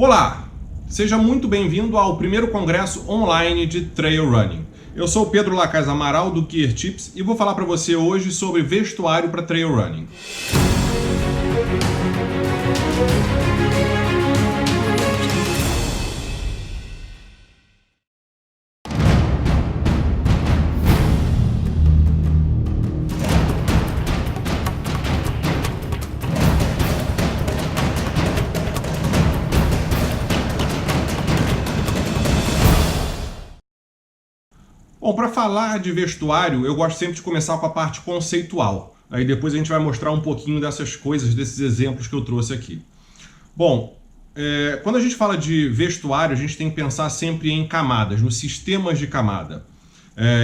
Olá, seja muito bem-vindo ao primeiro congresso online de Trail Running. Eu sou o Pedro Lacaz Amaral do Gear Tips e vou falar para você hoje sobre vestuário para Trail Running. Bom, para falar de vestuário, eu gosto sempre de começar com a parte conceitual. Aí depois a gente vai mostrar um pouquinho dessas coisas, desses exemplos que eu trouxe aqui. Bom, quando a gente fala de vestuário, a gente tem que pensar sempre em camadas, nos sistemas de camada.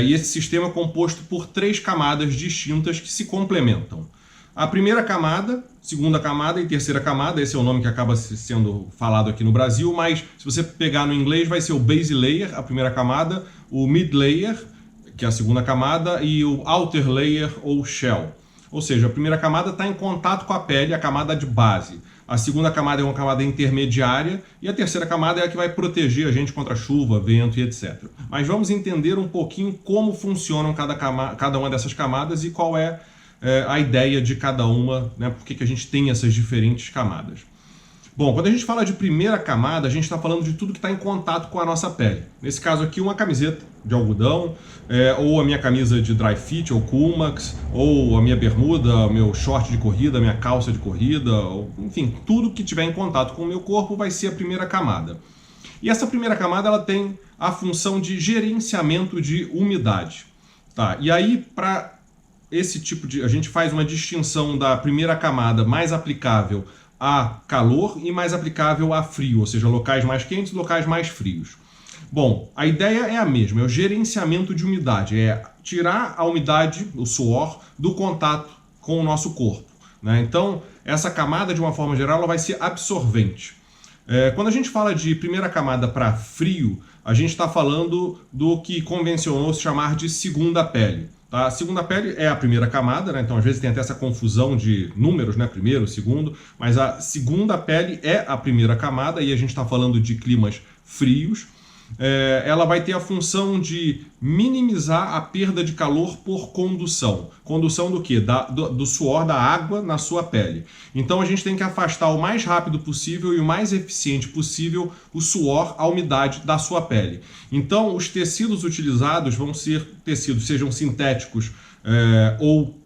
E esse sistema é composto por 3 camadas distintas que se complementam. A primeira camada, segunda camada e terceira camada, esse é o nome que acaba sendo falado aqui no Brasil, mas se você pegar no inglês vai ser o base layer, a primeira camada, o mid layer, que é a segunda camada, e o outer layer ou shell. Ou seja, a primeira camada está em contato com a pele, a camada de base. A segunda camada é uma camada intermediária e a terceira camada é a que vai proteger a gente contra chuva, vento e etc. Mas vamos entender um pouquinho como funcionam cada uma dessas camadas e qual é a ideia de cada uma, né? Por que a gente tem essas diferentes camadas. Bom, quando a gente fala de primeira camada, a gente está falando de tudo que está em contato com a nossa pele. Nesse caso aqui, uma camiseta de algodão, ou a minha camisa de dry fit, ou Coolmax, ou a minha bermuda, o meu short de corrida, a minha calça de corrida, ou, enfim, tudo que tiver em contato com o meu corpo vai ser a primeira camada. E essa primeira camada ela tem a função de gerenciamento de umidade. Tá? E aí, para esse tipo de... a gente faz uma distinção da primeira camada mais aplicável a calor e mais aplicável a frio, ou seja, locais mais quentes e locais mais frios. Bom, a ideia é a mesma, é o gerenciamento de umidade, é tirar a umidade, o suor, do contato com o nosso corpo, né? Então, essa camada, de uma forma geral, ela vai ser absorvente. Quando a gente fala de primeira camada para frio, a gente está falando do que convencionou se chamar de segunda pele. A segunda pele é a primeira camada, né? Então às vezes tem até essa confusão de números, né? Primeiro, segundo, mas a segunda pele é a primeira camada e a gente está falando de climas frios. Ela vai ter a função de minimizar a perda de calor por condução. Condução do quê? Do suor da água na sua pele. Então a gente tem que afastar o mais rápido possível e o mais eficiente possível o suor, a umidade da sua pele. Então os tecidos utilizados vão ser tecidos, sejam sintéticos ou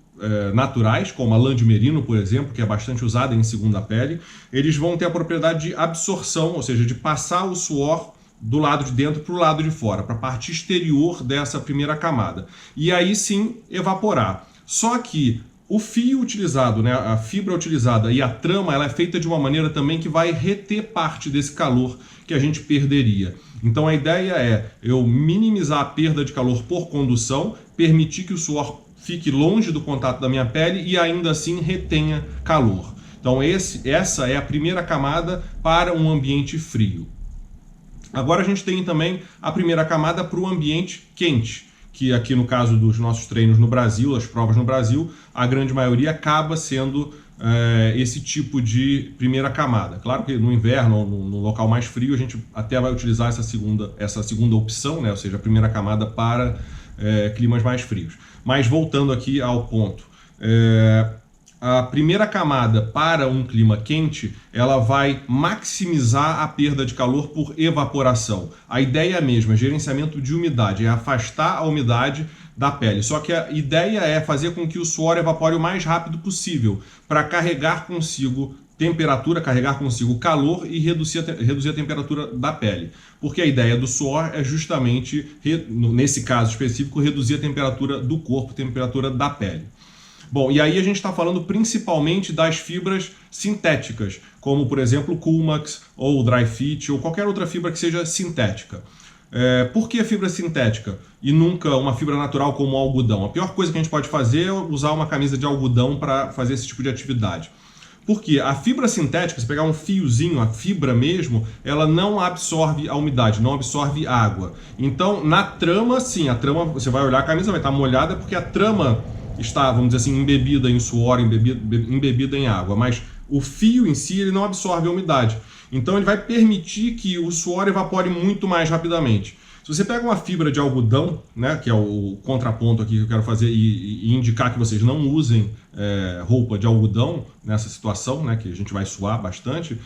naturais, como a lã de merino, por exemplo, que é bastante usada em segunda pele. Eles vão ter a propriedade de absorção, ou seja, de passar o suor do lado de dentro para o lado de fora, para a parte exterior dessa primeira camada. E aí sim evaporar. Só que o fio utilizado, né, a fibra utilizada e a trama, ela é feita de uma maneira também que vai reter parte desse calor que a gente perderia. Então a ideia é eu minimizar a perda de calor por condução, permitir que o suor fique longe do contato da minha pele e ainda assim retenha calor. Então essa é a primeira camada para um ambiente frio. Agora a gente tem também a primeira camada para o ambiente quente, que aqui no caso dos nossos treinos no Brasil, as provas no Brasil, a grande maioria acaba sendo esse tipo de primeira camada. Claro que no inverno ou no local mais frio a gente até vai utilizar essa segunda opção, né? Ou seja, a primeira camada para climas mais frios. Mas voltando aqui ao ponto, a primeira camada para um clima quente, ela vai maximizar a perda de calor por evaporação. A ideia é a mesma, gerenciamento de umidade, é afastar a umidade da pele. Só que a ideia é fazer com que o suor evapore o mais rápido possível, para carregar consigo temperatura, carregar consigo calor e reduzir a temperatura da pele. Porque a ideia do suor é justamente, nesse caso específico, reduzir a temperatura do corpo, a temperatura da pele. Bom, e aí a gente está falando principalmente das fibras sintéticas, como por exemplo o Coolmax ou o Dry Fit ou qualquer outra fibra que seja sintética. Por que fibra sintética e nunca uma fibra natural como o algodão? A pior coisa que a gente pode fazer é usar uma camisa de algodão para fazer esse tipo de atividade. Porque a fibra sintética, se pegar um fiozinho, a fibra mesmo, ela não absorve a umidade, não absorve água. Então, na trama, sim, a trama, você vai olhar a camisa, vai estar molhada porque a trama está, vamos dizer assim, embebida em suor, embebida em água, mas o fio em si ele não absorve a umidade. Então ele vai permitir que o suor evapore muito mais rapidamente. Se você pega uma fibra de algodão, né, que é o contraponto aqui que eu quero fazer e indicar que vocês não usem roupa de algodão nessa situação, né, que a gente vai suar bastante,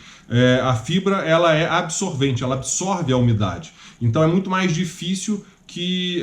a fibra ela é absorvente, ela absorve a umidade. Então é muito mais difícil que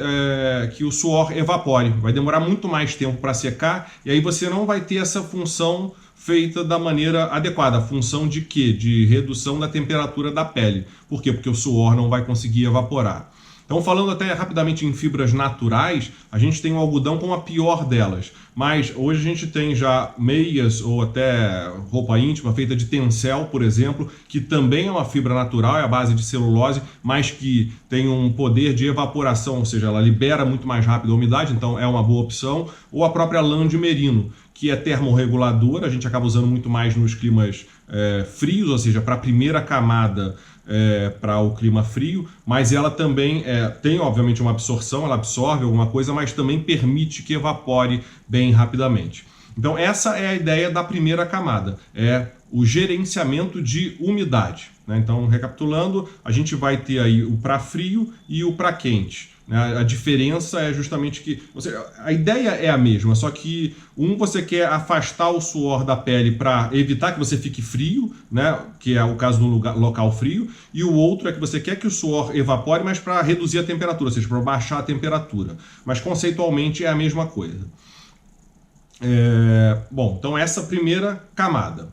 o suor evapore. Vai demorar muito mais tempo para secar e aí você não vai ter essa função feita da maneira adequada. A função de quê? De redução da temperatura da pele. Por quê? Porque o suor não vai conseguir evaporar. Então, falando até rapidamente em fibras naturais, a gente tem o algodão como a pior delas. Mas hoje a gente tem já meias ou até roupa íntima feita de tencel, por exemplo, que também é uma fibra natural, é a base de celulose, mas que tem um poder de evaporação, ou seja, ela libera muito mais rápido a umidade, então é uma boa opção. Ou a própria lã de merino, que é termorreguladora, a gente acaba usando muito mais nos climas frios, ou seja, para a primeira camada para o clima frio, mas ela também tem, obviamente, uma absorção, ela absorve alguma coisa, mas também permite que evapore bem rapidamente. Então, essa é a ideia da primeira camada, é o gerenciamento de umidade, né? Então, recapitulando, a gente vai ter aí o para frio e o para quente. A diferença é justamente que a ideia é a mesma, só que você quer afastar o suor da pele para evitar que você fique frio, né, que é o caso do local frio, e o outro é que você quer que o suor evapore, mas para reduzir a temperatura, ou seja, para baixar a temperatura. Mas conceitualmente é a mesma coisa. Bom, então essa primeira camada.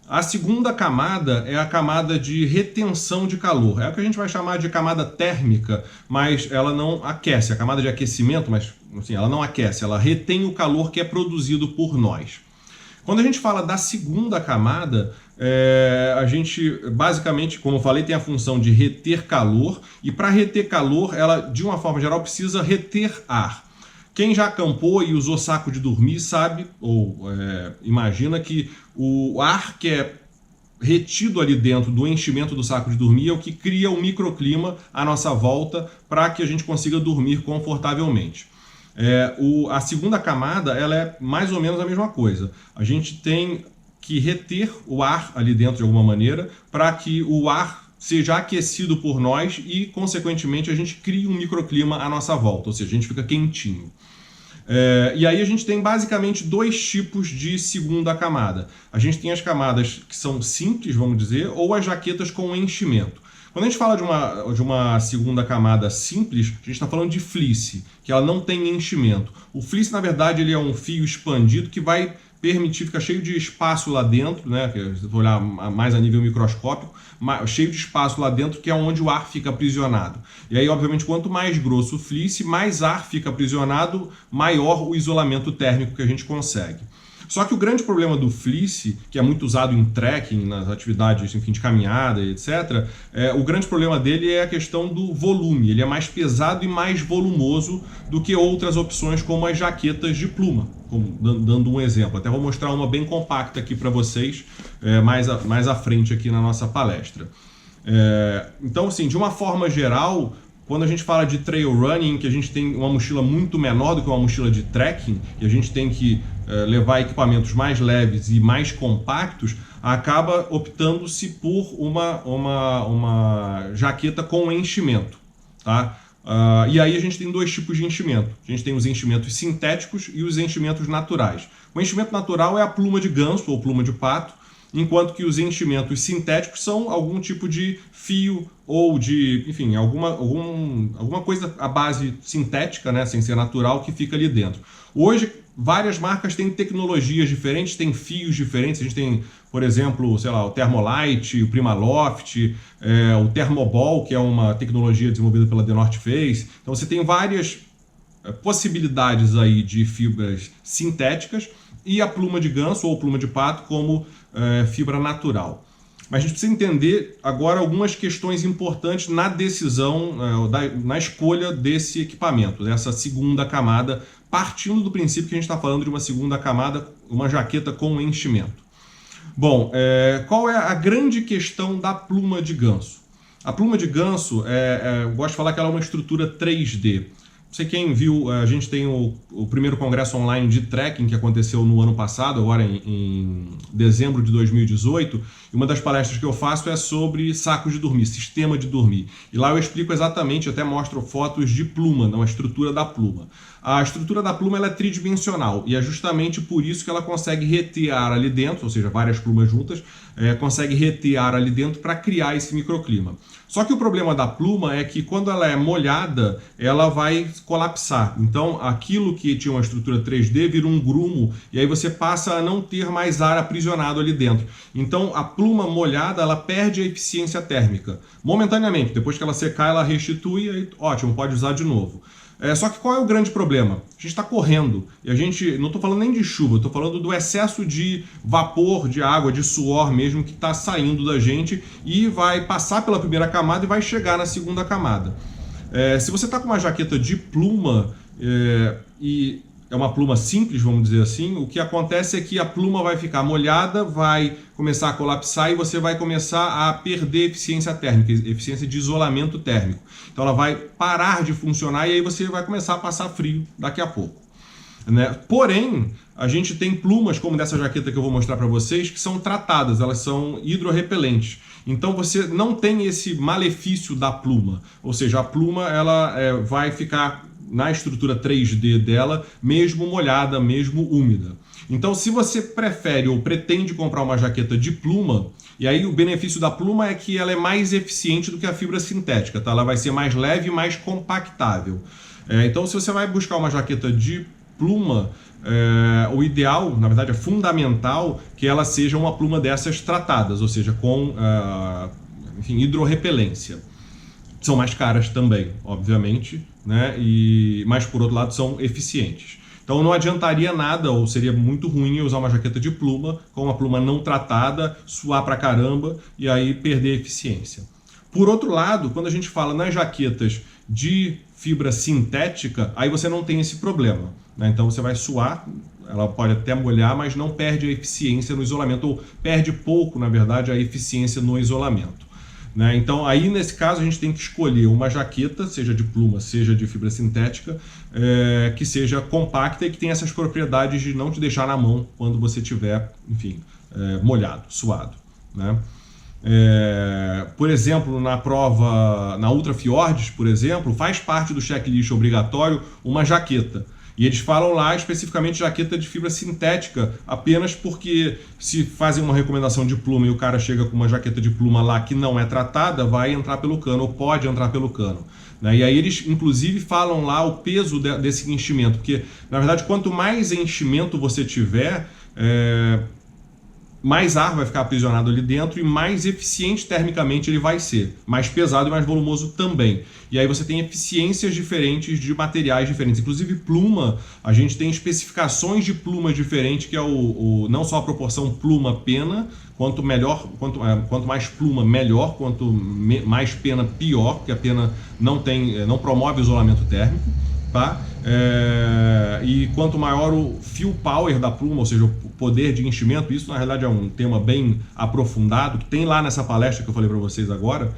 A segunda camada é a camada de retenção de calor. É o que a gente vai chamar de camada térmica, mas ela não aquece. A camada de aquecimento, mas assim, ela não aquece, ela retém o calor que é produzido por nós. Quando a gente fala da segunda camada, a gente basicamente, como eu falei, tem a função de reter calor, e para reter calor, ela, de uma forma geral, precisa reter ar. Quem já acampou e usou saco de dormir sabe, ou imagina que o ar que é retido ali dentro do enchimento do saco de dormir é o que cria o microclima à nossa volta para que a gente consiga dormir confortavelmente. A segunda camada ela é mais ou menos a mesma coisa. A gente tem que reter o ar ali dentro de alguma maneira para que o ar seja aquecido por nós e, consequentemente, a gente cria um microclima à nossa volta, ou seja, a gente fica quentinho. E aí a gente tem basicamente dois tipos de segunda camada. A gente tem as camadas que são simples, vamos dizer, ou as jaquetas com enchimento. Quando a gente fala de uma segunda camada simples, a gente está falando de fleece, que ela não tem enchimento. O fleece, na verdade, ele é um fio expandido que vai permitir, ficar cheio de espaço lá dentro, né? Se for olhar mais a nível microscópico, cheio de espaço lá dentro, que é onde o ar fica aprisionado. E aí, obviamente, quanto mais grosso o fleece, mais ar fica aprisionado, maior o isolamento térmico que a gente consegue. Só que o grande problema do fleece, que é muito usado em trekking, nas atividades, enfim, de caminhada, etc., o grande problema dele é a questão do volume. Ele é mais pesado e mais volumoso do que outras opções, como as jaquetas de pluma, dando um exemplo. Até vou mostrar uma bem compacta aqui para vocês, mais à frente aqui na nossa palestra. Então, assim, de uma forma geral, quando a gente fala de trail running, que a gente tem uma mochila muito menor do que uma mochila de trekking, e a gente tem que levar equipamentos mais leves e mais compactos, acaba optando-se por uma jaqueta com enchimento, tá? E aí a gente tem dois tipos de enchimento. A gente tem os enchimentos sintéticos e os enchimentos naturais. O enchimento natural é a pluma de ganso ou pluma de pato, enquanto que os enchimentos sintéticos são algum tipo de fio ou de, enfim, alguma coisa à base sintética, né, sem ser natural, que fica ali dentro. Hoje, várias marcas têm tecnologias diferentes, têm fios diferentes. A gente tem, por exemplo, sei lá, o Thermolite, o Primaloft, o Thermoball, que é uma tecnologia desenvolvida pela The North Face. Então você tem várias possibilidades aí de fibras sintéticas e a pluma de ganso ou pluma de pato como fibra natural. Mas a gente precisa entender agora algumas questões importantes na decisão, na escolha desse equipamento, dessa segunda camada, partindo do princípio que a gente está falando de uma segunda camada, uma jaqueta com enchimento. Bom, qual é a grande questão da pluma de ganso? A pluma de ganso, eu gosto de falar que ela é uma estrutura 3D. sei quem viu, a gente tem o primeiro congresso online de trekking que aconteceu no ano passado, agora em dezembro de 2018, e uma das palestras que eu faço é sobre sacos de dormir, sistema de dormir. E lá eu explico exatamente, até mostro fotos de pluma, não a estrutura da pluma. A estrutura da pluma ela é tridimensional e é justamente por isso que ela consegue reter ar ali dentro, ou seja, várias plumas juntas, consegue reter ar ali dentro para criar esse microclima. Só que o problema da pluma é que quando ela é molhada, ela vai colapsar. Então, aquilo que tinha uma estrutura 3D vira um grumo e aí você passa a não ter mais ar aprisionado ali dentro. Então, a pluma molhada, ela perde a eficiência térmica momentaneamente. Depois que ela secar, ela restitui e aí, ótimo, pode usar de novo. Só que qual é o grande problema? A gente está correndo e a gente, não estou falando nem de chuva, estou falando do excesso de vapor, de água, de suor mesmo que está saindo da gente e vai passar pela primeira camada e vai chegar na segunda camada. Se você está com uma jaqueta de pluma e é uma pluma simples, vamos dizer assim, o que acontece é que a pluma vai ficar molhada, vai começar a colapsar e você vai começar a perder eficiência térmica, eficiência de isolamento térmico. Então ela vai parar de funcionar e aí você vai começar a passar frio daqui a pouco. Porém, a gente tem plumas, como dessa jaqueta que eu vou mostrar para vocês, que são tratadas, elas são hidrorrepelentes. Então você não tem esse malefício da pluma, ou seja, a pluma ela vai ficar na estrutura 3D dela, mesmo molhada, mesmo úmida. Então, se você prefere ou pretende comprar uma jaqueta de pluma, e aí o benefício da pluma é que ela é mais eficiente do que a fibra sintética, tá? Ela vai ser mais leve e mais compactável. Então, se você vai buscar uma jaqueta de pluma, o ideal, na verdade é fundamental, que ela seja uma pluma dessas tratadas, ou seja, com enfim, hidrorrepelência. São mais caras também, obviamente, né? Mas por outro lado são eficientes. Então não adiantaria nada, ou seria muito ruim usar uma jaqueta de pluma com uma pluma não tratada, suar pra caramba e aí perder eficiência. Por outro lado, quando a gente fala nas jaquetas de fibra sintética, aí você não tem esse problema, né? Então você vai suar, ela pode até molhar, mas não perde a eficiência no isolamento, ou perde pouco, na verdade, a eficiência no isolamento. Então aí nesse caso a gente tem que escolher uma jaqueta, seja de pluma, seja de fibra sintética, que seja compacta e que tenha essas propriedades de não te deixar na mão quando você estiver, enfim, molhado, suado, né? Por exemplo, na prova, na Ultra Fjords, por exemplo, faz parte do checklist obrigatório uma jaqueta. E eles falam lá especificamente jaqueta de fibra sintética, apenas porque se fazem uma recomendação de pluma e o cara chega com uma jaqueta de pluma lá que não é tratada, vai entrar pelo cano, ou pode entrar pelo cano. E aí eles, inclusive, falam lá o peso desse enchimento, porque, na verdade, quanto mais enchimento você tiver, mais ar vai ficar aprisionado ali dentro e mais eficiente termicamente ele vai ser. Mais pesado e mais volumoso também. E aí você tem eficiências diferentes de materiais diferentes. Inclusive pluma, a gente tem especificações de plumas diferentes, que é não só a proporção pluma-pena, quanto mais pluma, melhor, quanto mais pena, pior, porque a pena não promove isolamento térmico. Tá? E quanto maior o fill power da pluma, ou seja, o poder de enchimento, isso na realidade é um tema bem aprofundado, que tem lá nessa palestra que eu falei para vocês agora,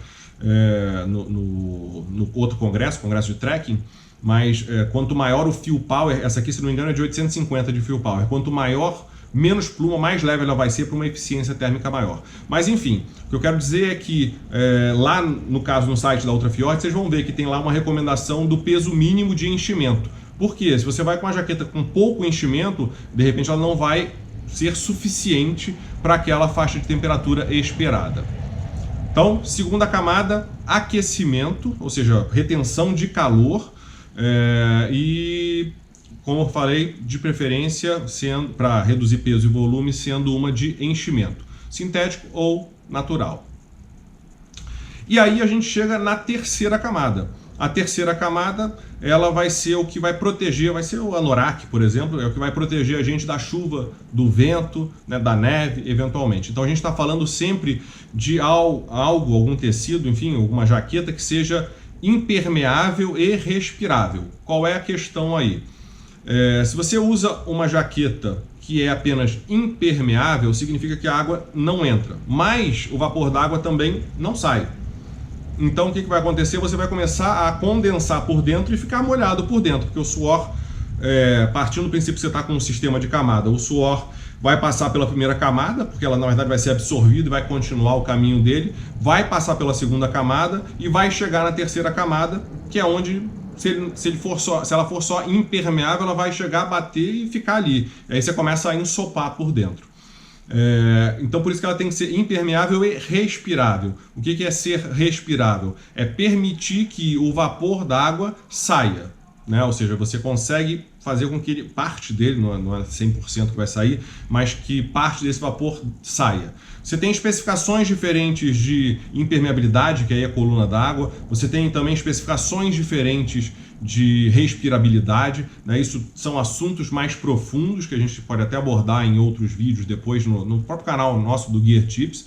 no outro congresso de trekking, mas quanto maior o fill power, essa aqui se não me engano é de 850 de fill power, quanto maior, menos pluma, mais leve ela vai ser para uma eficiência térmica maior. Mas enfim, o que eu quero dizer é que lá no caso no site da Ultra Fjord, vocês vão ver que tem lá uma recomendação do peso mínimo de enchimento. Por quê? Se você vai com uma jaqueta com pouco enchimento, de repente ela não vai ser suficiente para aquela faixa de temperatura esperada. Então, segunda camada, aquecimento, ou seja, retenção de calor e, como eu falei, de preferência, para reduzir peso e volume, sendo uma de enchimento, sintético ou natural. E aí a gente chega na terceira camada. A terceira camada, ela vai ser o que vai proteger, vai ser o anorak, por exemplo, é o que vai proteger a gente da chuva, do vento, né, da neve, eventualmente. Então a gente está falando sempre de algum tecido, enfim, alguma jaqueta que seja impermeável e respirável. Qual é a questão aí? Se você usa uma jaqueta que é apenas impermeável, significa que a água não entra, mas o vapor d'água também não sai. Então o que vai acontecer? Você vai começar a condensar por dentro e ficar molhado por dentro, porque o suor, partindo do princípio que você está com um sistema de camada, o suor vai passar pela primeira camada, porque ela na verdade vai ser absorvida e vai continuar o caminho dele, vai passar pela segunda camada e vai chegar na terceira camada, que é onde, se ela for só impermeável, ela vai chegar, bater e ficar ali. Aí você começa a ensopar por dentro. Então por isso que ela tem que ser impermeável e respirável. O que é ser respirável? É permitir que o vapor d'água saia, né? Ou seja, você consegue fazer com que parte dele, não é 100% que vai sair, mas que parte desse vapor saia. Você tem especificações diferentes de impermeabilidade, que aí é a coluna d'água. Você tem também especificações diferentes de respirabilidade, né? Isso são assuntos mais profundos que a gente pode até abordar em outros vídeos depois no próprio canal nosso do Gear Tips.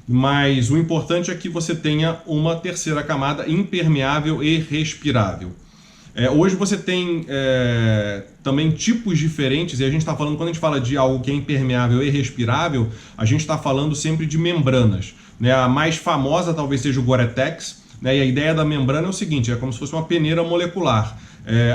Mas o importante é que você tenha uma terceira camada impermeável e respirável. Hoje você tem também tipos diferentes, e a gente está falando, quando a gente fala de algo que é impermeável e respirável, a gente está falando sempre de membranas, né? A mais famosa talvez seja o Gore-Tex, né? E a ideia da membrana é o seguinte, é como se fosse uma peneira molecular.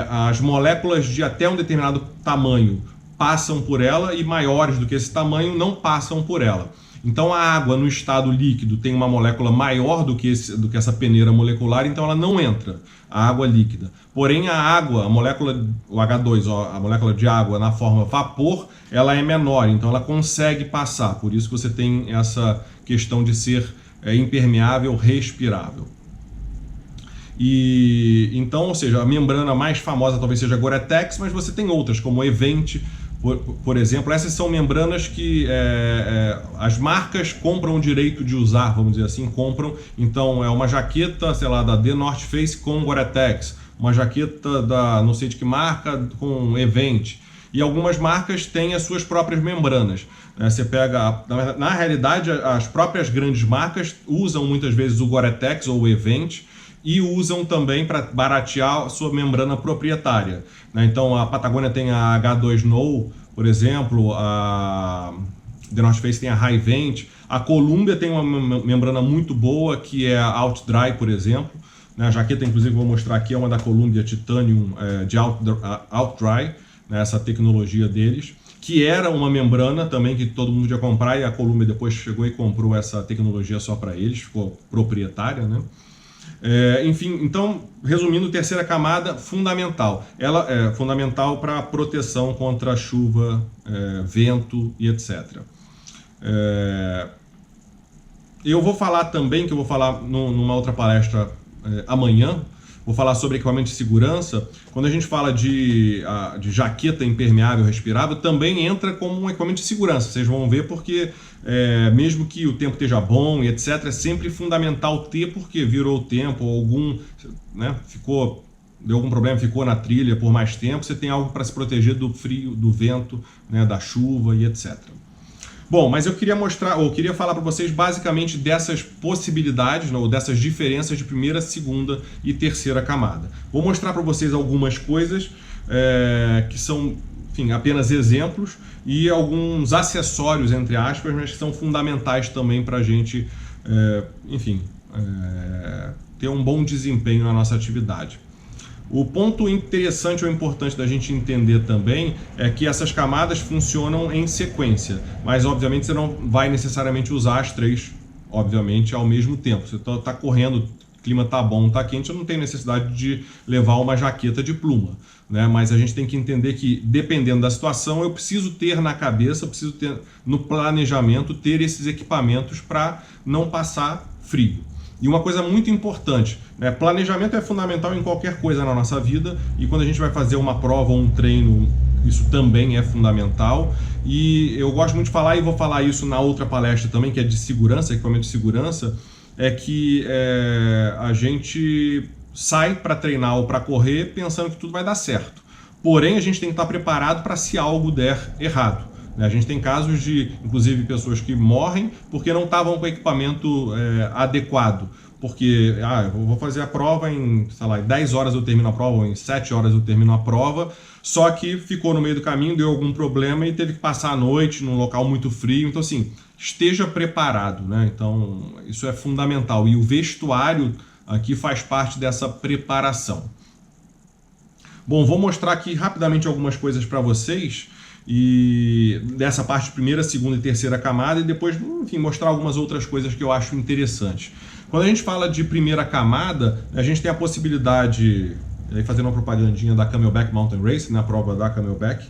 As moléculas de até um determinado tamanho passam por ela e maiores do que esse tamanho não passam por ela. Então a água no estado líquido tem uma molécula maior do que essa peneira molecular, então ela não entra, a água líquida. Porém a água, o H2, a molécula de água na forma vapor, ela é menor, então ela consegue passar. Por isso que você tem essa questão de ser impermeável, respirável. E então, ou seja, a membrana mais famosa talvez seja a Gore-Tex, mas você tem outras, como o Event, por exemplo. Essas são membranas que as marcas compram o direito de usar, vamos dizer assim, compram. Então é uma jaqueta, sei lá, da The North Face com Gore-Tex, uma jaqueta da não sei de que marca com Event. E algumas marcas têm as suas próprias membranas. Você pega, na realidade, as próprias grandes marcas usam muitas vezes o Gore-Tex ou o Event, e usam também para baratear a sua membrana proprietária, né? Então a Patagônia tem a H2No, por exemplo, a The North Face tem a Hi-Vent, a Columbia tem uma membrana muito boa que é a OutDry, por exemplo, né? A jaqueta, inclusive, vou mostrar aqui, é uma da Columbia Titanium de OutDry, né? Essa tecnologia deles, que era uma membrana também que todo mundo ia comprar, e a Columbia depois chegou e comprou essa tecnologia só para eles, ficou proprietária, né? Enfim, então, resumindo, terceira camada fundamental. Ela é fundamental para proteção contra chuva, vento e etc. Eu vou falar também, que eu vou falar numa outra palestra amanhã, vou falar sobre equipamento de segurança. Quando a gente fala de jaqueta impermeável respirável, também entra como um equipamento de segurança. Vocês vão ver porque, mesmo que o tempo esteja bom e etc., é sempre fundamental ter, porque virou o tempo, né, deu algum problema, ficou na trilha por mais tempo, você tem algo para se proteger do frio, do vento, né, da chuva e etc. Bom, mas eu queria falar para vocês basicamente dessas possibilidades, ou dessas diferenças de primeira, segunda e terceira camada. Vou mostrar para vocês algumas coisas que são, enfim, apenas exemplos, e alguns acessórios, entre aspas, mas que são fundamentais também para a gente, ter um bom desempenho na nossa atividade. O ponto interessante ou importante da gente entender também é que essas camadas funcionam em sequência, mas obviamente você não vai necessariamente usar as três, obviamente, ao mesmo tempo. Você está correndo, o clima está bom, está quente, você não tem necessidade de levar uma jaqueta de pluma, né? Mas a gente tem que entender que, dependendo da situação, eu preciso ter na cabeça, eu preciso ter no planejamento, ter esses equipamentos para não passar frio. E uma coisa muito importante, né? Planejamento é fundamental em qualquer coisa na nossa vida, e quando a gente vai fazer uma prova ou um treino, isso também é fundamental. E eu gosto muito de falar, e vou falar isso na outra palestra também, que é de segurança, equipamento de segurança, é que a gente sai para treinar ou para correr pensando que tudo vai dar certo. Porém, a gente tem que estar preparado para se algo der errado. A gente tem casos de, inclusive, pessoas que morrem porque não estavam com o equipamento adequado. Porque, eu vou fazer a prova em, sei lá, em 10 horas eu termino a prova, ou em 7 horas eu termino a prova, só que ficou no meio do caminho, deu algum problema e teve que passar a noite num local muito frio. Então, assim, esteja preparado, né? Então, isso é fundamental. E o vestuário aqui faz parte dessa preparação. Bom, vou mostrar aqui rapidamente algumas coisas para vocês, e dessa parte de primeira, segunda e terceira camada, e depois, enfim, mostrar algumas outras coisas que eu acho interessantes. Quando a gente fala de primeira camada, a gente tem a possibilidade, aí fazendo uma propagandinha da Camelback Mountain Race, na prova da Camelback,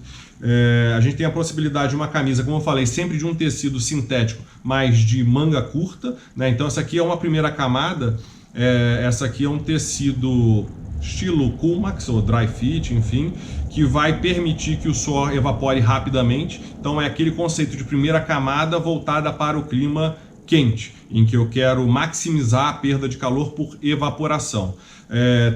a gente tem a possibilidade de uma camisa, como eu falei, sempre de um tecido sintético, mas de manga curta, né? Então essa aqui é uma primeira camada, essa aqui é um tecido estilo Coolmax ou Dry Fit, enfim, que vai permitir que o suor evapore rapidamente. Então é aquele conceito de primeira camada voltada para o clima quente, em que eu quero maximizar a perda de calor por evaporação.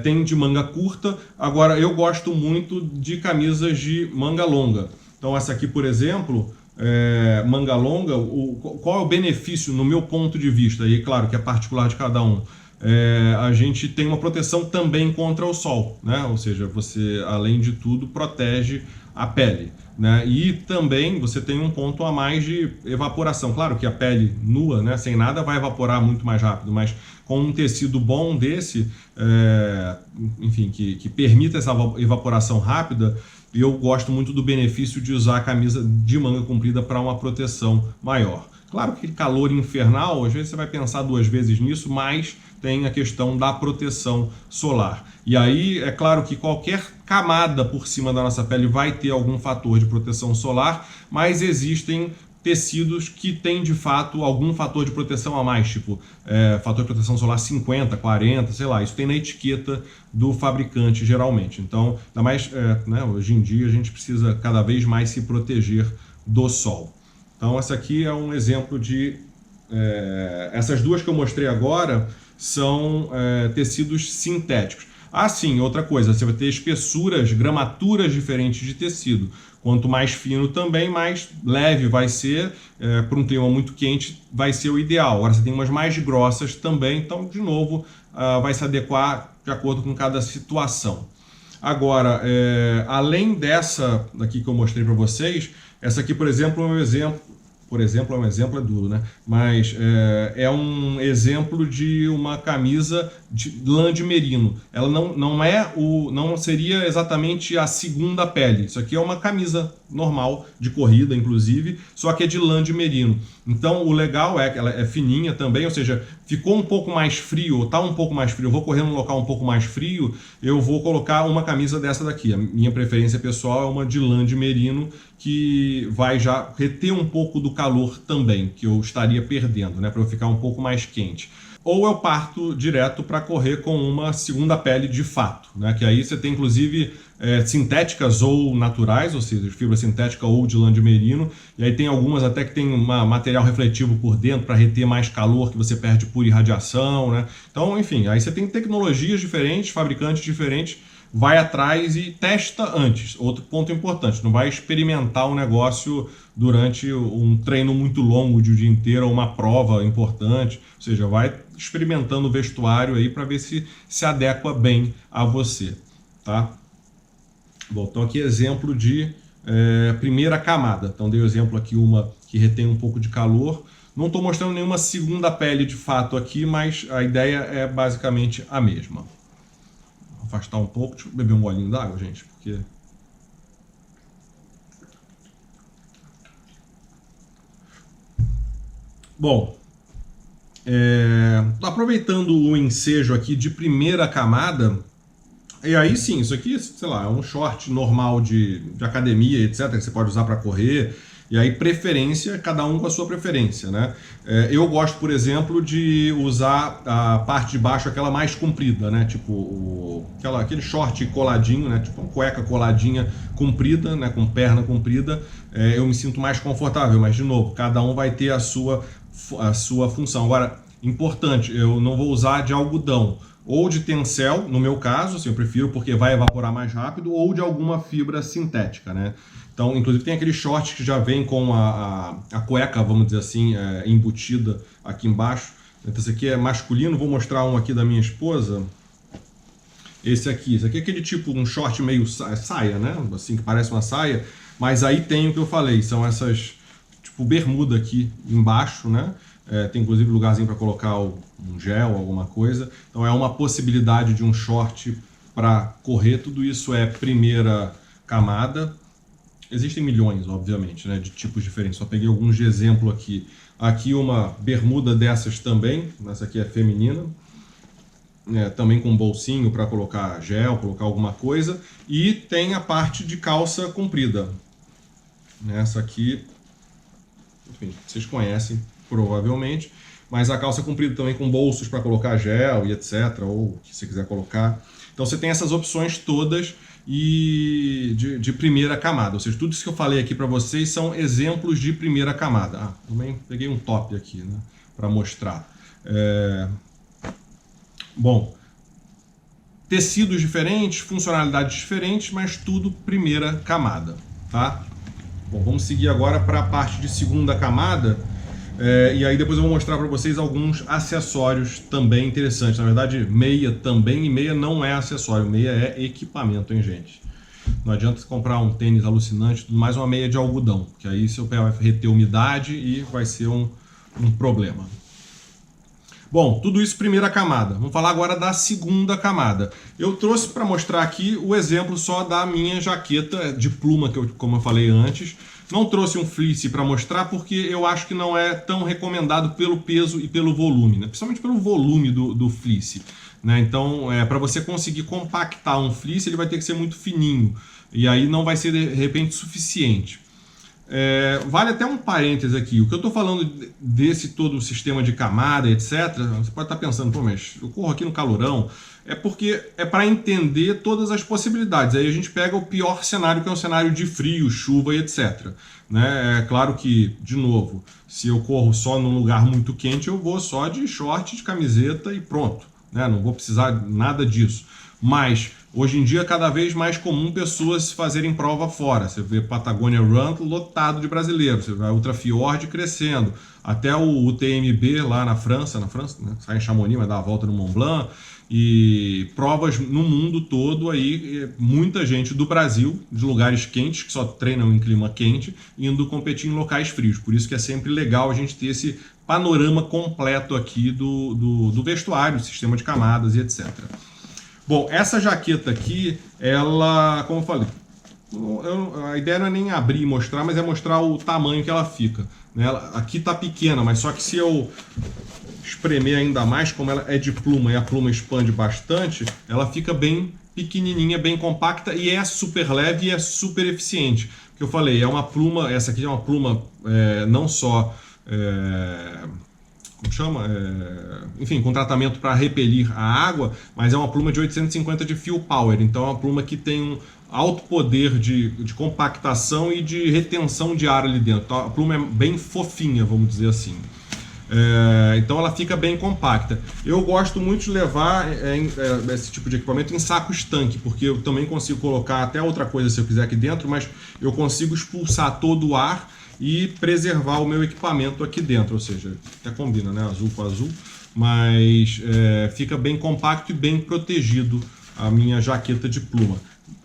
Tem de manga curta, agora eu gosto muito de camisas de manga longa. Então essa aqui, por exemplo, manga longa, qual é o benefício no meu ponto de vista? E claro que é particular de cada um. A gente tem uma proteção também contra o sol, né? Ou seja, você, além de tudo, protege a pele, né? E também você tem um ponto a mais de evaporação. Claro que a pele nua, né, sem nada, vai evaporar muito mais rápido, mas com um tecido bom desse, enfim, que permita essa evaporação rápida, eu gosto muito do benefício de usar a camisa de manga comprida para uma proteção maior. Claro que calor infernal, às vezes você vai pensar duas vezes nisso, mas tem a questão da proteção solar. E aí, é claro que qualquer camada por cima da nossa pele vai ter algum fator de proteção solar, mas existem tecidos que têm de fato algum fator de proteção a mais, tipo fator de proteção solar 50, 40, sei lá, isso tem na etiqueta do fabricante geralmente. Então, ainda mais, né, hoje em dia a gente precisa cada vez mais se proteger do sol. Então essa aqui é um exemplo de... essas duas que eu mostrei agora são tecidos sintéticos. Ah, sim, outra coisa, você vai ter espessuras, gramaturas diferentes de tecido. Quanto mais fino também, mais leve vai ser, para um clima muito quente vai ser o ideal. Agora você tem umas mais grossas também, então de novo vai se adequar de acordo com cada situação. Agora, além dessa daqui que eu mostrei para vocês, essa aqui, por exemplo, é um exemplo é duro, né? Mas é um exemplo de uma camisa de lã de merino. Ela não seria exatamente a segunda pele. Isso aqui é uma camisa normal, de corrida, inclusive, só que é de lã de merino. Então, o legal é que ela é fininha também, ou seja, ficou um pouco mais frio, ou tá um pouco mais frio, eu vou correr num local um pouco mais frio, eu vou colocar uma camisa dessa daqui. A minha preferência pessoal é uma de lã de merino, que vai já reter um pouco do calor também, que eu estaria perdendo, né, para eu ficar um pouco mais quente. Ou eu parto direto para correr com uma segunda pele de fato, né, que aí você tem inclusive sintéticas ou naturais, ou seja, de fibra sintética ou de lã de merino, e aí tem algumas até que tem um material refletivo por dentro para reter mais calor que você perde por irradiação, né? Então, enfim, aí você tem tecnologias diferentes, fabricantes diferentes, vai atrás e testa antes. Outro ponto importante, não vai experimentar o negócio durante um treino muito longo de um dia inteiro ou uma prova importante, ou seja, vai experimentando o vestuário aí para ver se adequa bem a você, tá? Bom, então aqui exemplo de primeira camada. Então dei o exemplo aqui, uma que retém um pouco de calor. Não estou mostrando nenhuma segunda pele de fato aqui, mas a ideia é basicamente a mesma. Vou afastar um pouco, deixa eu beber um golinho d'água, gente, porque... Bom, aproveitando o ensejo aqui de primeira camada, e aí sim, isso aqui, sei lá, é um short normal de academia, etc, que você pode usar para correr, e aí preferência, cada um com a sua preferência, né? Eu gosto, por exemplo, de usar a parte de baixo, aquela mais comprida, né? Tipo, aquele short coladinho, né? Tipo uma cueca coladinha comprida, né? Com perna comprida, eu me sinto mais confortável, mas de novo, cada um vai ter a sua função. Agora, importante, eu não vou usar de algodão, ou de tencel, no meu caso, assim, eu prefiro porque vai evaporar mais rápido, ou de alguma fibra sintética, né? Então, inclusive tem aqueles shorts que já vem com a cueca, vamos dizer assim, embutida aqui embaixo. Então, esse aqui é masculino, vou mostrar um aqui da minha esposa. Esse aqui é aquele tipo, um short meio saia, né? Assim, que parece uma saia, mas aí tem o que eu falei, são essas, tipo, bermuda aqui embaixo, né? tem inclusive lugarzinho para colocar um gel, alguma coisa. Então é uma possibilidade de um short para correr. Tudo isso é primeira camada. Existem milhões, obviamente, né, de tipos diferentes. Só peguei alguns de exemplo aqui. Aqui uma bermuda dessas também. Essa aqui é feminina. Também com bolsinho para colocar gel, colocar alguma coisa. E tem a parte de calça comprida. Essa aqui, enfim, vocês conhecem provavelmente. Mas a calça comprida também com bolsos para colocar gel e etc. Ou o que você quiser colocar. Então você tem essas opções todas e de primeira camada. Ou seja, tudo isso que eu falei aqui para vocês são exemplos de primeira camada. Também peguei um top aqui, né, para mostrar. Bom, tecidos diferentes, funcionalidades diferentes, mas tudo primeira camada, tá? Bom, vamos seguir agora para a parte de segunda camada. E aí depois eu vou mostrar para vocês alguns acessórios também interessantes. Na verdade, meia também, e meia não é acessório, meia é equipamento, hein, gente? Não adianta comprar um tênis alucinante, tudo mais, uma meia de algodão, porque aí seu pé vai reter umidade e vai ser um problema. Bom, tudo isso primeira camada. Vamos falar agora da segunda camada. Eu trouxe para mostrar aqui o exemplo só da minha jaqueta de pluma, como eu falei antes. Não trouxe um fleece para mostrar porque eu acho que não é tão recomendado pelo peso e pelo volume, né? Principalmente pelo volume do fleece, né? Então, para você conseguir compactar um fleece, ele vai ter que ser muito fininho e aí não vai ser de repente suficiente. Vale até um parêntese aqui. O que eu estou falando desse todo o sistema de camada, etc., você pode estar pensando, pô, mas eu corro aqui no calorão. É porque é para entender todas as possibilidades. Aí a gente pega o pior cenário, que é um cenário de frio, chuva e etc. Né? É claro que, de novo, se eu corro só num lugar muito quente, eu vou só de short, de camiseta e pronto. Né? Não vou precisar nada disso. Mas hoje em dia é cada vez mais comum pessoas fazerem prova fora. Você vê Patagonia Run lotado de brasileiros, você vê a Ultra Fjord crescendo, até o UTMB lá na França, né? Sai em Chamonix, vai dar a volta no Mont Blanc, e provas no mundo todo aí, muita gente do Brasil, de lugares quentes, que só treinam em clima quente, indo competir em locais frios. Por isso que é sempre legal a gente ter esse panorama completo aqui do vestuário, sistema de camadas e etc. Bom, essa jaqueta aqui, ela, como eu falei, a ideia não é nem abrir e mostrar, mas é mostrar o tamanho que ela fica. Né? Aqui tá pequena, mas só que se eu espremer ainda mais, como ela é de pluma e a pluma expande bastante, ela fica bem pequenininha, bem compacta e é super leve e é super eficiente. Que eu falei, é uma pluma, essa aqui é uma pluma não só... como chama? Enfim, com tratamento para repelir a água, mas é uma pluma de 850 de Fuel Power, então é uma pluma que tem um alto poder de compactação e de retenção de ar ali dentro. Então, a pluma é bem fofinha, vamos dizer assim. Então ela fica bem compacta. Eu gosto muito de levar esse tipo de equipamento em saco estanque, porque eu também consigo colocar até outra coisa se eu quiser aqui dentro, mas eu consigo expulsar todo o ar e preservar o meu equipamento aqui dentro, ou seja, até combina, né, azul com azul, mas fica bem compacto e bem protegido a minha jaqueta de pluma.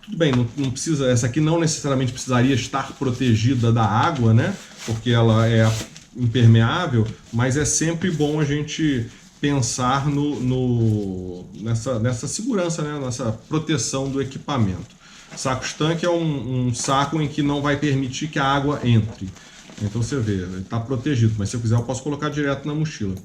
Tudo bem, não precisa, essa aqui não necessariamente precisaria estar protegida da água, né, porque ela é impermeável, mas é sempre bom a gente pensar nessa segurança, né, nessa proteção do equipamento. Saco estanque é um saco em que não vai permitir que a água entre. Então você vê, ele está protegido, mas se eu quiser eu posso colocar direto na mochila.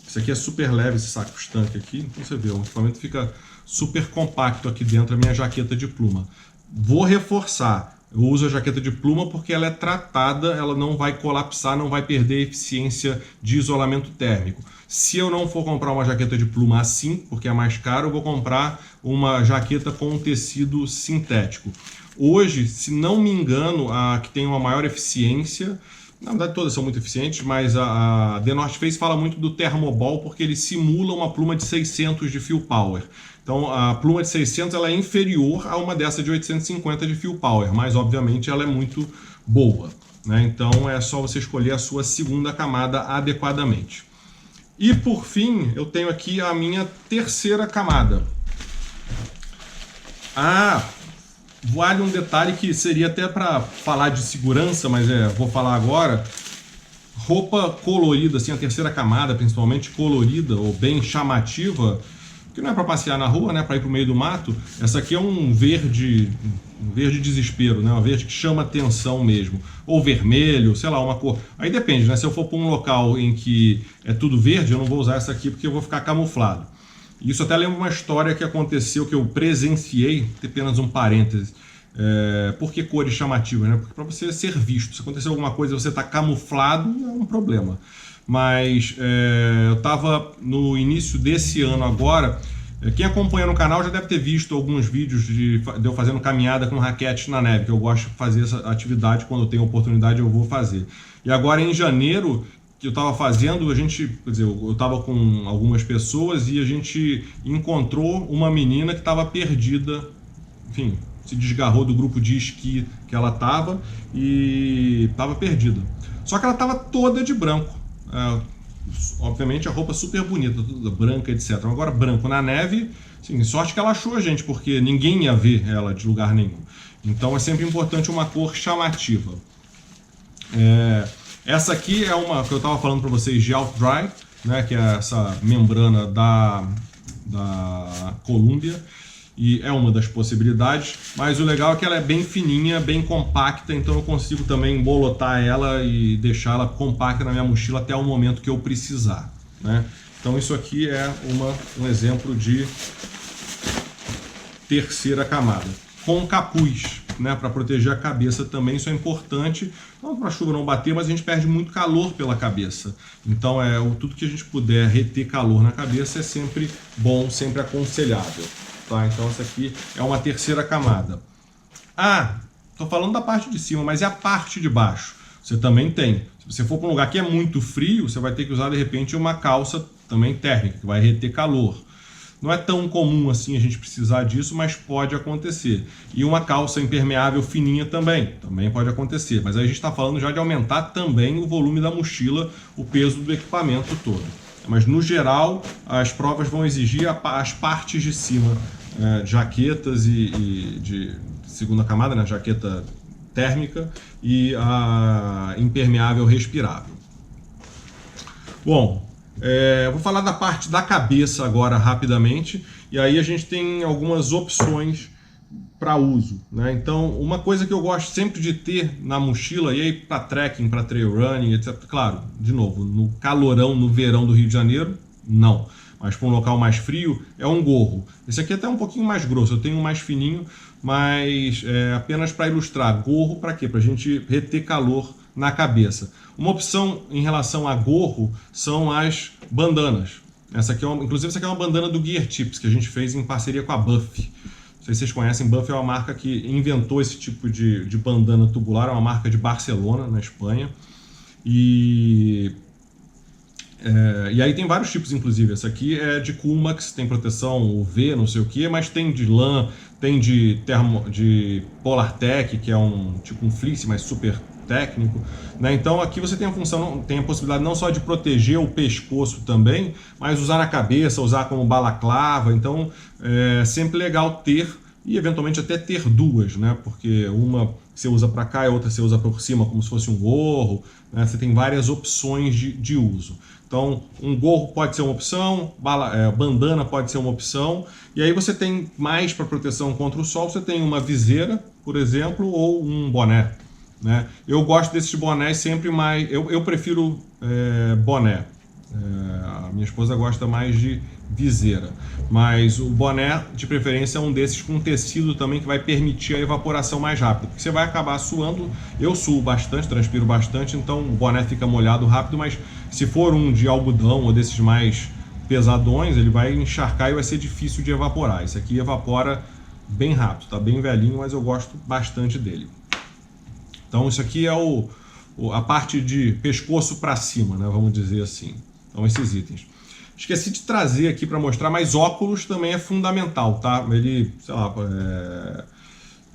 Esse aqui é super leve, esse saco estanque aqui, então você vê, o equipamento fica super compacto aqui dentro da minha jaqueta de pluma. Vou reforçar, eu uso a jaqueta de pluma porque ela é tratada, ela não vai colapsar, não vai perder eficiência de isolamento térmico. Se eu não for comprar uma jaqueta de pluma assim, porque é mais caro, eu vou comprar uma jaqueta com tecido sintético. Hoje, se não me engano, a que tem uma maior eficiência, na verdade todas são muito eficientes, mas a The North Face fala muito do Thermoball porque ele simula uma pluma de 600 de Fuel Power. Então a pluma de 600 ela é inferior a uma dessa de 850 de Fuel Power, mas obviamente ela é muito boa. Né? Então é só você escolher a sua segunda camada adequadamente. E por fim, eu tenho aqui a minha terceira camada. Vale um detalhe que seria até para falar de segurança, mas vou falar agora. roupa colorida, assim, a terceira camada, principalmente colorida ou bem chamativa, que não é para passear na rua, né, para ir para o meio do mato. Essa aqui é um verde desespero, né, um verde que chama atenção mesmo, ou vermelho, sei lá, uma cor. Aí depende, né, se eu for para um local em que é tudo verde, eu não vou usar essa aqui porque eu vou ficar camuflado. Isso até lembra uma história que aconteceu, que eu presenciei, tem apenas um parêntese. Por que cores chamativas, né? Porque para você ser visto, se acontecer alguma coisa e você está camuflado, é um problema. Mas eu estava no início desse ano agora. Quem acompanha no canal já deve ter visto alguns vídeos de eu fazendo caminhada com raquete na neve, que eu gosto de fazer essa atividade, quando eu tenho oportunidade eu vou fazer. E agora em janeiro, que eu estava fazendo, quer dizer, eu estava com algumas pessoas e a gente encontrou uma menina que estava perdida, enfim, se desgarrou do grupo de esqui que ela estava e estava perdida. Só que ela estava toda de branco. Obviamente a roupa super bonita, toda branca, etc. Agora branco na neve, sim, sorte que ela achou a gente, porque ninguém ia ver ela de lugar nenhum. Então é sempre importante uma cor chamativa. Essa aqui é uma que eu estava falando para vocês de OutDry, né, que é essa membrana da Columbia. E é uma das possibilidades, mas o legal é que ela é bem fininha, bem compacta, então eu consigo também embolotar ela e deixar ela compacta na minha mochila até o momento que eu precisar, né? Então isso aqui é um exemplo de terceira camada. Com capuz, né, para proteger a cabeça também, isso é importante, não para a chuva não bater, mas a gente perde muito calor pela cabeça. Então tudo que a gente puder reter calor na cabeça é sempre bom, sempre aconselhável. Tá, então essa aqui é uma terceira camada. Estou falando da parte de cima, mas é a parte de baixo. Você também tem. Se você for para um lugar que é muito frio, você vai ter que usar de repente uma calça também térmica, que vai reter calor. Não é tão comum assim a gente precisar disso, mas pode acontecer. E uma calça impermeável fininha também pode acontecer. Mas aí a gente está falando já de aumentar também o volume da mochila, o peso do equipamento todo. Mas no geral, as provas vão exigir as partes de cima, jaquetas e de segunda camada, né, jaqueta térmica e a impermeável respirável. Bom, vou falar da parte da cabeça agora rapidamente, e aí a gente tem algumas opções para uso, né? Então, uma coisa que eu gosto sempre de ter na mochila, e aí para trekking, para trail running, etc. Claro, de novo, no calorão, no verão do Rio de Janeiro, não. Mas para um local mais frio, é um gorro. Esse aqui é até um pouquinho mais grosso, eu tenho um mais fininho, mas apenas para ilustrar. Gorro para quê? Para a gente reter calor na cabeça. Uma opção em relação a gorro são as bandanas. Essa aqui inclusive essa aqui é uma bandana do Gear Tips, que a gente fez em parceria com a Buff. Não sei se vocês conhecem, Buff é uma marca que inventou esse tipo de bandana tubular, é uma marca de Barcelona, na Espanha. E aí tem vários tipos, inclusive. Essa aqui é de Coolmax, tem proteção UV, não sei o que, mas tem de lã, tem de Polartec, que é tipo um fleece, mas super técnico, né? Então aqui você tem a possibilidade não só de proteger o pescoço também, mas usar na cabeça, usar como balaclava. Então é sempre legal ter, e eventualmente até ter duas, né? Porque uma você usa para cá e a outra você usa por cima como se fosse um gorro, né? Você tem várias opções de uso. Então um gorro pode ser uma opção, bandana pode ser uma opção, e aí você tem mais para proteção contra o sol, você tem uma viseira, por exemplo, ou um boné, né? Eu gosto desses bonés sempre mais. Eu prefiro boné. A minha esposa gosta mais de viseira. Mas o boné, de preferência, é um desses com tecido também, que vai permitir a evaporação mais rápido. Porque você vai acabar suando. Eu suo bastante, transpiro bastante, então o boné fica molhado rápido. Mas se for um de algodão ou desses mais pesadões, ele vai encharcar e vai ser difícil de evaporar. Esse aqui evapora bem rápido, tá bem velhinho, mas eu gosto bastante dele. Então isso aqui é a parte de pescoço para cima, né, vamos dizer assim. Então esses itens. Esqueci de trazer aqui para mostrar, mas óculos também é fundamental, tá? Ele, sei lá,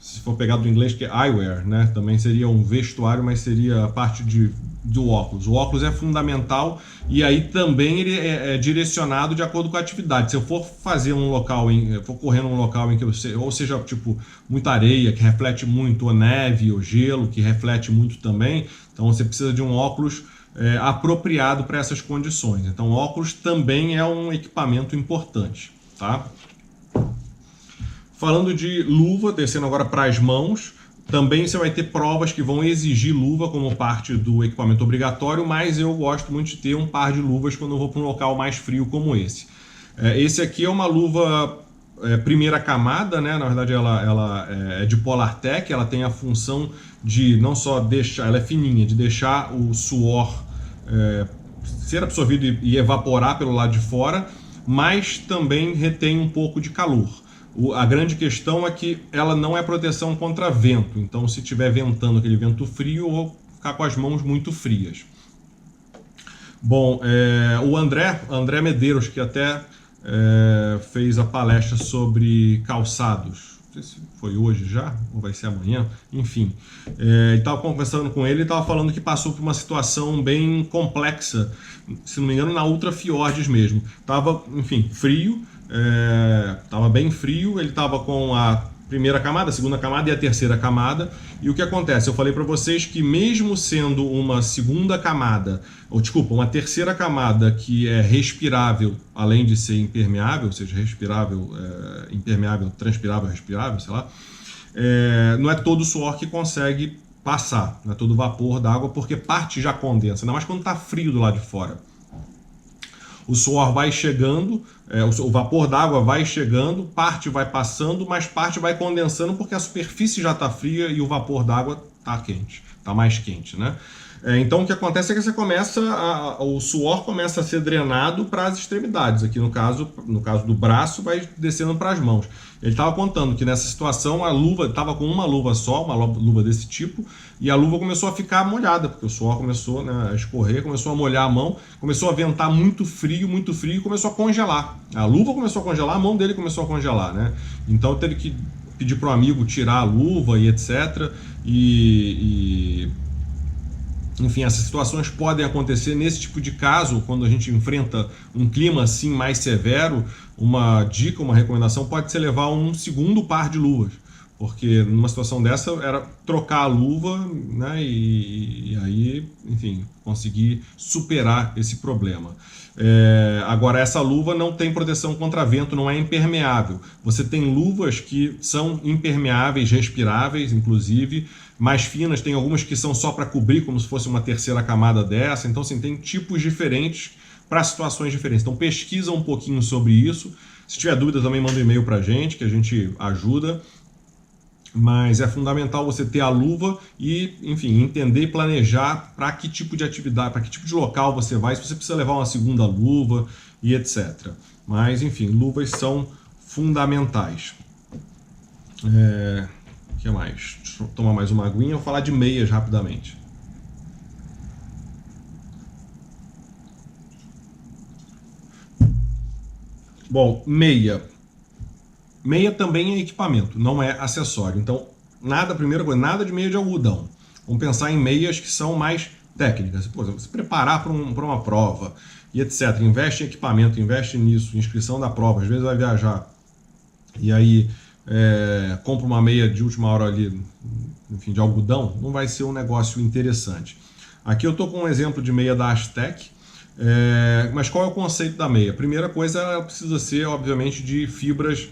se for pegar do inglês, que é eyewear, né? Também seria um vestuário, mas seria a parte do óculos. O óculos é fundamental, e aí também ele é direcionado de acordo com a atividade. Se eu for fazer for correr num local em que ou seja, tipo, muita areia, que reflete muito, ou neve, ou gelo, que reflete muito também, então você precisa de um óculos apropriado para essas condições. Então, óculos também é um equipamento importante, tá? Falando de luva, descendo agora para as mãos, também você vai ter provas que vão exigir luva como parte do equipamento obrigatório, mas eu gosto muito de ter um par de luvas quando eu vou para um local mais frio como esse. Esse aqui é uma luva primeira camada, né? Na verdade ela é de Polartec, ela tem a função de não só deixar, ela é fininha, de deixar o suor ser absorvido e evaporar pelo lado de fora, mas também retém um pouco de calor. A grande questão é que ela não é proteção contra vento, então se estiver ventando aquele vento frio, eu vou ficar com as mãos muito frias. Bom, o André Medeiros, que até fez a palestra sobre calçados, não sei se foi hoje já, ou vai ser amanhã, enfim. Estava conversando com ele e estava falando que passou por uma situação bem complexa, se não me engano, na Ultra Fiordes mesmo. Estava, enfim, frio, estava bem frio, ele estava com a primeira camada, a segunda camada e a terceira camada. E o que acontece? Eu falei para vocês que mesmo sendo uma segunda camada, ou desculpa, uma terceira camada que é respirável, além de ser impermeável, ou seja, respirável, impermeável, transpirável, respirável, sei lá, não é todo o suor que consegue passar, não é todo o vapor da água, porque parte já condensa, ainda mais quando está frio do lado de fora. O suor vai chegando, o vapor d'água vai chegando, parte vai passando, mas parte vai condensando porque a superfície já está fria e o vapor d'água está quente, está mais quente, né? Então o que acontece é que o suor começa a ser drenado para as extremidades. Aqui no caso do braço, vai descendo para as mãos. Ele estava contando que nessa situação a luva estava com uma luva só, uma luva desse tipo, e a luva começou a ficar molhada, porque o suor começou, né, a escorrer, começou a molhar a mão, começou a ventar muito frio e começou a congelar. A luva começou a congelar, a mão dele começou a congelar, né? Então teve que pedir para o amigo tirar a luva e etc. Enfim, essas situações podem acontecer nesse tipo de caso, quando a gente enfrenta um clima assim mais severo. Uma dica, uma recomendação pode ser levar um segundo par de luvas, porque numa situação dessa era trocar a luva, né, e aí, enfim, conseguir superar esse problema. Agora, essa luva não tem proteção contra vento, não é impermeável. Você tem luvas que são impermeáveis, respiráveis, inclusive, mais finas, tem algumas que são só para cobrir, como se fosse uma terceira camada dessa. Então, assim, tem tipos diferentes para situações diferentes. Então, pesquisa um pouquinho sobre isso. Se tiver dúvida, também manda um e-mail para a gente, que a gente ajuda. Mas é fundamental você ter a luva e, enfim, entender e planejar para que tipo de atividade, para que tipo de local você vai, se você precisa levar uma segunda luva e etc. Mas, enfim, luvas são fundamentais. O que mais? Deixa eu tomar mais uma aguinha. Vou falar de meias rapidamente. Bom, meia. Meia também é equipamento, não é acessório. Então, primeira coisa, nada de meia de algodão. Vamos pensar em meias que são mais técnicas. Por exemplo, se preparar para uma prova e etc. Investe em equipamento, investe nisso, inscrição da prova. Às vezes vai viajar e aí compra uma meia de última hora ali, enfim, de algodão, não vai ser um negócio interessante. Aqui eu estou com um exemplo de meia da Aztec. Mas qual é o conceito da meia? A primeira coisa, ela precisa ser, obviamente, de fibras,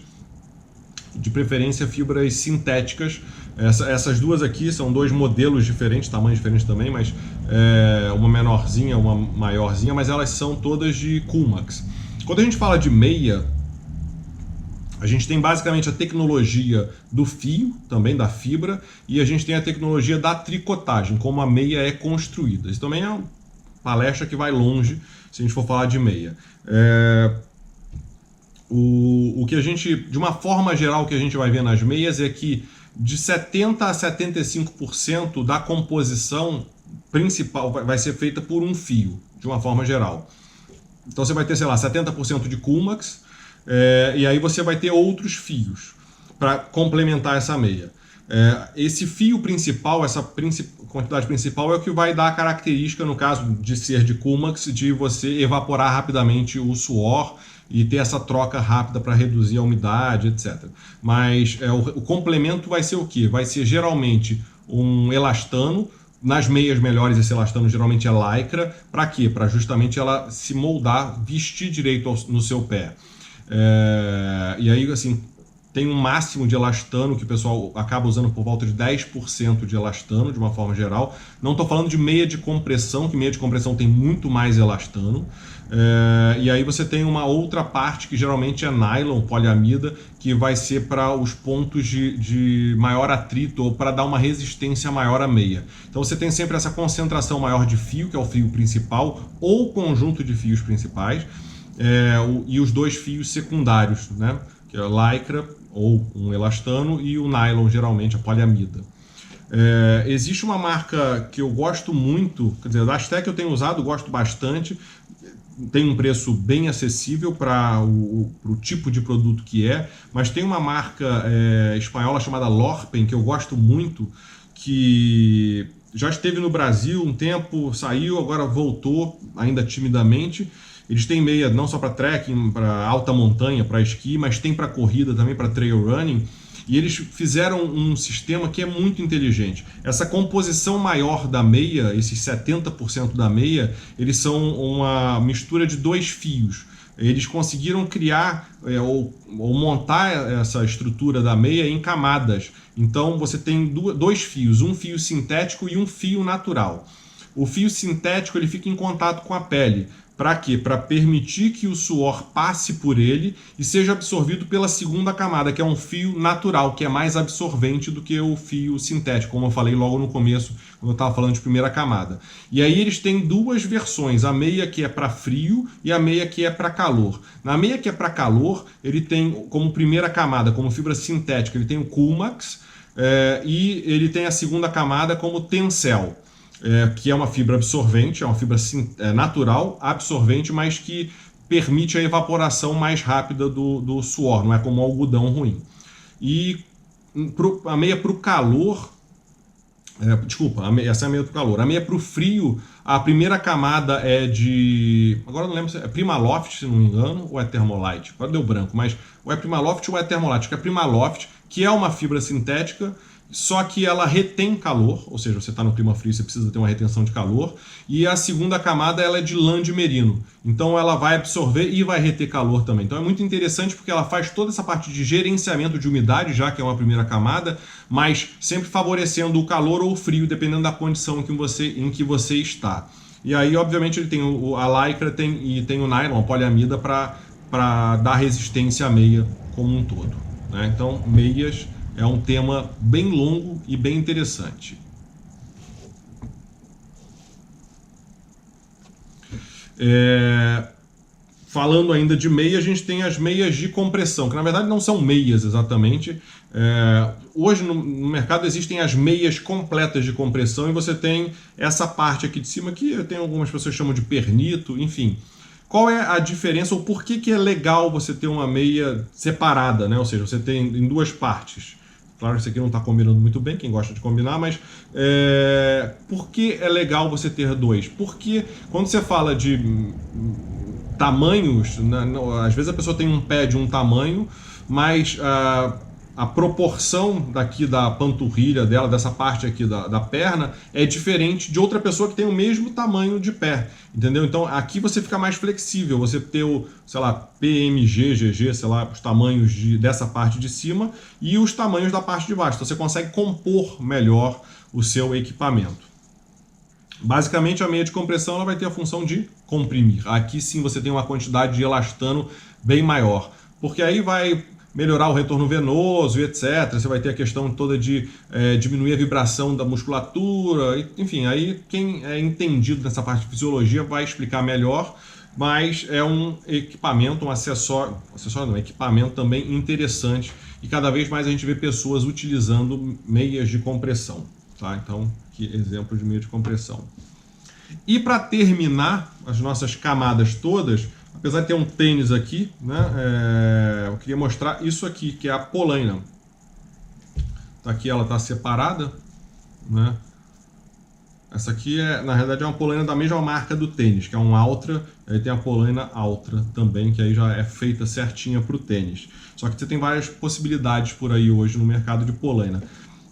de preferência fibras sintéticas. Essas duas aqui são dois modelos diferentes, tamanhos diferentes também, mas uma menorzinha, uma maiorzinha, mas elas são todas de Coolmax. Quando a gente fala de meia, a gente tem basicamente a tecnologia do fio, também da fibra, e a gente tem a tecnologia da tricotagem, como a meia é construída. Isso também é uma palestra que vai longe, se a gente for falar de meia. O que a gente, de uma forma geral, o que a gente vai ver nas meias é que de 70% a 75% da composição principal vai ser feita por um fio, de uma forma geral. Então você vai ter, sei lá, 70% de Coolmax, e aí você vai ter outros fios para complementar essa meia. Esse fio principal, essa quantidade principal é o que vai dar a característica, no caso de ser de Coolmax, de você evaporar rapidamente o suor e ter essa troca rápida para reduzir a umidade, etc. Mas o complemento vai ser o quê? Vai ser geralmente um elastano Nas meias melhores esse elastano geralmente é lycra. Para quê? Para justamente ela se moldar, vestir direito no seu pé. E aí, assim, tem um máximo de elastano que o pessoal acaba usando por volta de 10% de elastano, de uma forma geral. Não estou falando de meia de compressão, que meia de compressão tem muito mais elastano. E aí você tem uma outra parte que geralmente é nylon, poliamida, que vai ser para os pontos de maior atrito ou para dar uma resistência maior à meia. Então você tem sempre essa concentração maior de fio, que é o fio principal, ou conjunto de fios principais, e os dois fios secundários, né? Que é a lycra ou um elastano e o nylon, geralmente a poliamida. Existe uma marca que eu gosto muito, quer dizer, da Aztec eu tenho usado, gosto bastante, tem um preço bem acessível para o tipo de produto que é, mas tem uma marca espanhola chamada Lorpen, que eu gosto muito, que já esteve no Brasil um tempo, saiu, agora voltou, ainda timidamente. Eles têm meia não só para trekking, para alta montanha, para esqui, mas tem para corrida também, para trail running. E eles fizeram um sistema que é muito inteligente. Essa composição maior da meia, esses 70% da meia, eles são uma mistura de dois fios. Eles conseguiram criar ou montar essa estrutura da meia em camadas. Então você tem dois fios, um fio sintético e um fio natural. O fio sintético ele fica em contato com a pele. Para quê? Para permitir que o suor passe por ele e seja absorvido pela segunda camada, que é um fio natural, que é mais absorvente do que o fio sintético, como eu falei logo no começo, quando eu estava falando de primeira camada. E aí eles têm duas versões, a meia que é para frio e a meia que é para calor. Na meia que é para calor, ele tem como primeira camada, como fibra sintética, ele tem o Coolmax, e ele tem a segunda camada como Tencel. Que é uma fibra absorvente, é uma fibra natural, absorvente, mas que permite a evaporação mais rápida do suor, não é como um algodão ruim. E a meia para o calor, essa é a meia para o calor. A meia para o frio, a primeira camada é de... Agora não lembro se é Primaloft, se não me engano, ou é Thermolite. Agora deu branco, mas ou é Primaloft ou é Thermolite, que é Primaloft, que é uma fibra sintética, só que ela retém calor, ou seja, você está no clima frio, você precisa ter uma retenção de calor, e a segunda camada ela é de lã de merino, então ela vai absorver e vai reter calor também. Então é muito interessante porque ela faz toda essa parte de gerenciamento de umidade, já que é uma primeira camada, mas sempre favorecendo o calor ou o frio, dependendo da condição em que você está. E aí, obviamente, ele tem a lycra e tem o nylon, a poliamida, para dar resistência à meia como um todo, né? Então, meias é um tema bem longo e bem interessante. Falando ainda de meia, a gente tem as meias de compressão, que na verdade não são meias exatamente. Hoje no mercado existem as meias completas de compressão e você tem essa parte aqui de cima que eu tenho algumas pessoas que chamam de pernito, enfim. Qual é a diferença ou por que é legal você ter uma meia separada, né? Ou seja, você tem em duas partes. Claro que isso aqui não está combinando muito bem, quem gosta de combinar, mas por que é legal você ter dois? Porque quando você fala de tamanhos, né, às vezes a pessoa tem um pé de um tamanho, mas a proporção daqui da panturrilha dela, dessa parte aqui da perna, é diferente de outra pessoa que tem o mesmo tamanho de pé, entendeu? Então aqui você fica mais flexível, você ter o, sei lá, PMG, GG, sei lá, os tamanhos dessa parte de cima e os tamanhos da parte de baixo, então você consegue compor melhor o seu equipamento. Basicamente a meia de compressão ela vai ter a função de comprimir, aqui sim você tem uma quantidade de elastano bem maior, porque aí vai melhorar o retorno venoso e etc. Você vai ter a questão toda de diminuir a vibração da musculatura, enfim, aí quem é entendido nessa parte de fisiologia vai explicar melhor, mas é um equipamento, um acessório não, equipamento também interessante e cada vez mais a gente vê pessoas utilizando meias de compressão, tá? Então, aqui exemplo de meia de compressão. E para terminar as nossas camadas todas, apesar de ter um tênis aqui, né, eu queria mostrar isso aqui, que é a polaina. Aqui ela está separada, né? Essa aqui, na realidade, é uma polaina da mesma marca do tênis, que é um Altra. Aí tem a polaina Altra também, que aí já é feita certinha para o tênis. Só que você tem várias possibilidades por aí hoje no mercado de polaina.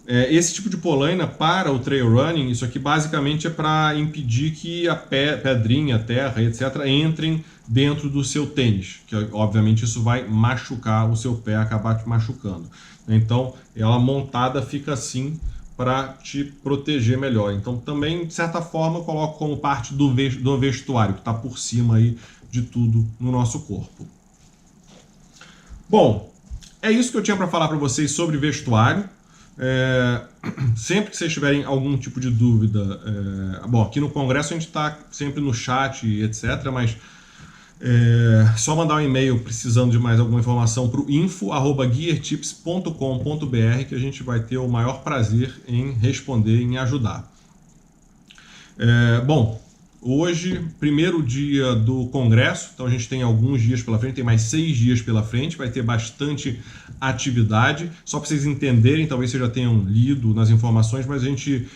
Esse tipo de polaina para o trail running, isso aqui basicamente é para impedir que a pedrinha, a terra, etc., entrem dentro do seu tênis, que obviamente isso vai machucar o seu pé, acabar te machucando. Então, ela montada fica assim para te proteger melhor. Então, também, de certa forma, eu coloco como parte do vestuário, que está por cima aí de tudo no nosso corpo. Bom, é isso que eu tinha para falar para vocês sobre vestuário. Sempre que vocês tiverem algum tipo de dúvida, bom, aqui no Congresso a gente está sempre no chat, etc., mas só mandar um e-mail precisando de mais alguma informação para o info@geartips.com.br, que a gente vai ter o maior prazer em responder, em ajudar. Bom, hoje, primeiro dia do Congresso, então a gente tem alguns dias pela frente, tem mais 6 dias pela frente, vai ter bastante atividade. Só para vocês entenderem, talvez vocês já tenham lido nas informações, mas a gente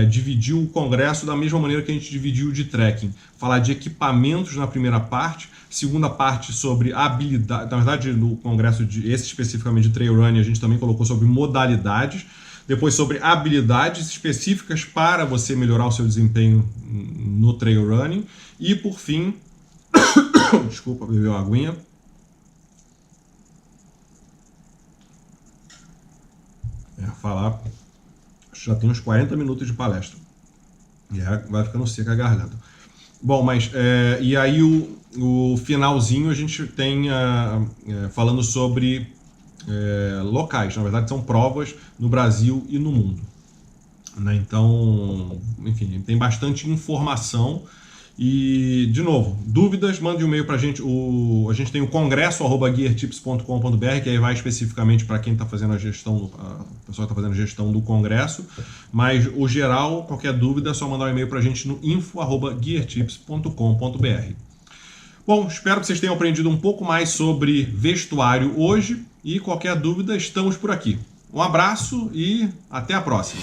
dividiu o Congresso da mesma maneira que a gente dividiu o de trekking. Falar de equipamentos na primeira parte, segunda parte sobre habilidade, na verdade no Congresso, esse especificamente de trail running, a gente também colocou sobre modalidades, depois sobre habilidades específicas para você melhorar o seu desempenho no trail running. E por fim, desculpa, beber uma aguinha. Falar, já tem uns 40 minutos de palestra. E vai ficando seca a garganta. Bom, mas e aí o finalzinho a gente tem falando sobre locais, na verdade são provas no Brasil e no mundo, né? Então, enfim, tem bastante informação. E, de novo, dúvidas, mande um e-mail para a gente. A gente tem o congresso@geartips.com.br, que aí vai especificamente para quem está fazendo a gestão, o pessoal que está fazendo a gestão do congresso. Mas, o geral, qualquer dúvida é só mandar um e-mail para a gente no info@geartips.com.br. Bom, espero que vocês tenham aprendido um pouco mais sobre vestuário hoje. E qualquer dúvida, estamos por aqui. Um abraço e até a próxima!